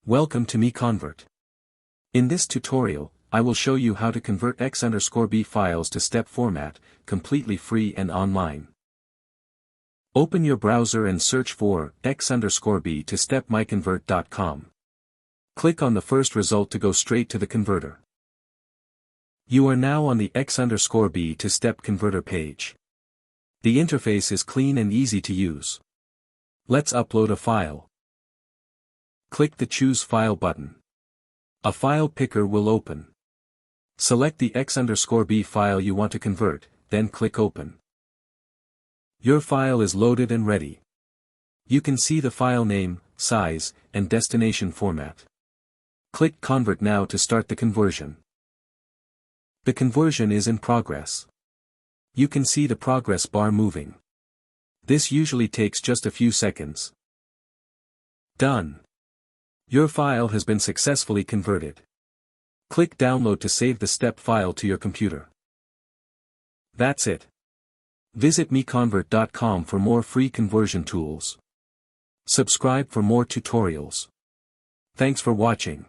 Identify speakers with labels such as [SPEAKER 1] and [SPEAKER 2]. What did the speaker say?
[SPEAKER 1] Welcome to MiConvert. In this tutorial, I will show you how to convert x_b files to step format, completely free and online. Open your browser and search for x_b to step MiConvert.com. Click on the first result to go straight to the converter. You are now on the x_b to step converter page. The interface is clean and easy to use. Let's upload a file. Click the Choose File button. A file picker will open. Select the x_b file you want to convert, then click Open. Your file is loaded and ready. You can see the file name, size, and destination format. Click Convert now to start the conversion. The conversion is in progress. You can see the progress bar moving. This usually takes just a few seconds. Done. Your file has been successfully converted. Click Download to save the step file to your computer. That's it. Visit MiConvert.com for more free conversion tools. Subscribe for more tutorials. Thanks for watching.